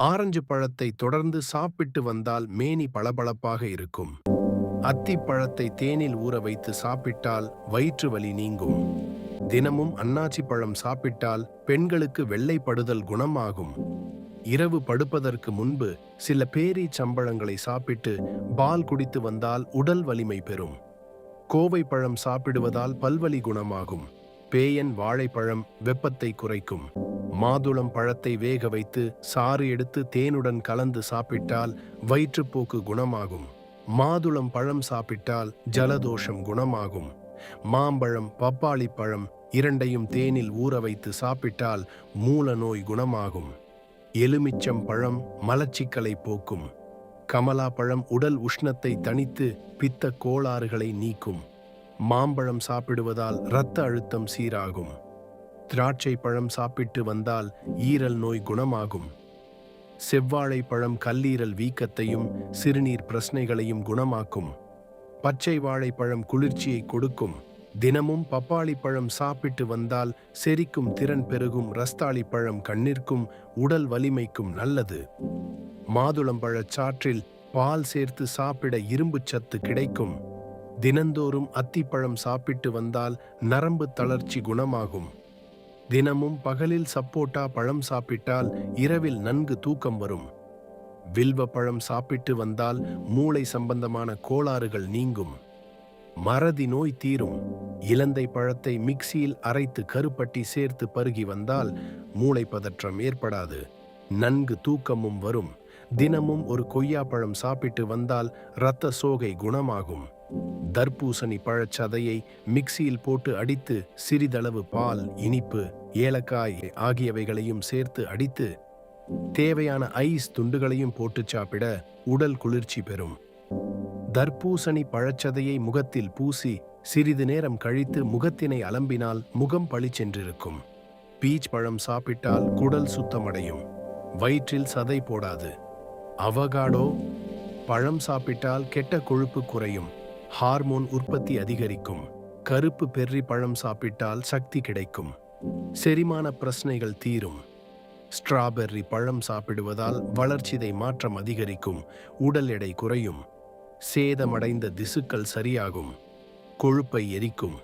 Orange பழத்தை தொடர்ந்து சாப்பிட்டு வந்தால் மேனி பளபளப்பாக இருக்கும். அத்திப்பழத்தை தேனில் ஊற வைத்து சாப்பிட்டால் வயிற்று வலி நீங்கும். தினமும் அன்னாச்சி பழம் சாப்பிட்டால் பெண்களுக்கு வெள்ளைப்படுதல் குணமாகும். இரவு படுப்பதற்கு முன்பு சில பேரீச்சம்பழங்களை சாப்பிட்டு பால் குடித்து வந்தால் உடல் வலிமை பெறும். கோவை பழம் சாப்பிடுவதால் பல்வலி குணமாகும். பேயன் வாழைப்பழம் வெப்பத்தை குறைக்கும். மாதுளம் பழத்தை வேக வைத்து சாறு எடுத்து தேனுடன் கலந்து சாப்பிட்டால் வயிற்றுப்போக்கு குணமாகும். மாதுளம் பழம் சாப்பிட்டால் ஜலதோஷம் குணமாகும். மாம்பழம் பப்பாளி பழம் இரண்டையும் தேனில் ஊற வைத்து சாப்பிட்டால் மூல நோய் குணமாகும். எலுமிச்சம் பழம் மலச்சிக்கலை போக்கும். கமலா பழம் உடல் உஷ்ணத்தை தணித்து பித்த கோளாறுகளை நீக்கும். மாம்பழம் சாப்பிடுவதால் இரத்த அழுத்தம் சீராகும். திராட்சை பழம் சாப்பிட்டு வந்தால் ஈரல் நோய் குணமாகும். செவ்வாழை பழம் கல்லீரல் வீக்கத்தையும் சிறுநீர் பிரச்சனைகளையும் குணமாக்கும். பச்சை வாழைப்பழம் குளிர்ச்சியை கொடுக்கும். தினமும் பப்பாளி பழம் சாப்பிட்டு வந்தால் செரிக்கும் திறன் பெருகும். ரஸ்தாளி பழம் கண்ணிற்கும் உடல் வலிமைக்கும் நல்லது. மாதுளம்பழச் சாற்றில் பால் சேர்த்து சாப்பிட இரும்பு சத்து கிடைக்கும். தினந்தோறும் அத்திப்பழம் சாப்பிட்டு வந்தால் நரம்பு தளர்ச்சி குணமாகும். தினமும் பகலில் சப்போட்டா பழம் சாப்பிட்டால் இரவில் நன்கு தூக்கம் வரும். வில்வ பழம் சாப்பிட்டு வந்தால் மூளை சம்பந்தமான கோளாறுகள் நீங்கும். மறதி நோய் தீரும். இலந்தை பழத்தை மிக்சியில் அரைத்து கருப்பட்டி சேர்த்து பருகி வந்தால் மூளை பதற்றம் ஏற்படாது. நன்கு தூக்கமும் வரும். தினமும் ஒரு கொய்யாப்பழம் சாப்பிட்டு வந்தால் இரத்த சோகை குணமாகும். தர்பூசணி பழச்சதையை மிக்சியில் போட்டு அடித்து சிறிதளவு பால், இனிப்பு, ஏலக்காய் ஆகியவைகளையும் சேர்த்து அடித்து தேவையான ஐஸ் துண்டுகளையும் போட்டு சாப்பிட உடல் குளிர்ச்சி பெறும். தர்பூசணி பழச்சதையை முகத்தில் பூசி சிறிது நேரம் கழித்து முகத்தினை அலம்பினால் முகம் பளிச்சென்றிருக்கும். பீச் பழம் சாப்பிட்டால் குடல் சுத்தமடையும். வயிற்றில் சதை போடாது. அவகாடோ பழம் சாப்பிட்டால் கெட்ட கொழுப்பு குறையும். ஹார்மோன் உற்பத்தி அதிகரிக்கும். கருப்பு பெர்ரி பழம் சாப்பிட்டால் சக்தி கிடைக்கும். செரிமான பிரச்சனைகள் தீரும். ஸ்ட்ராபெர்ரி பழம் சாப்பிடுவதால் வளர்ச்சிதை மாற்றம் அதிகரிக்கும். உடல் எடை குறையும். சேதமடைந்த திசுக்கள் சரியாகும். கொழுப்பை எரிக்கும்.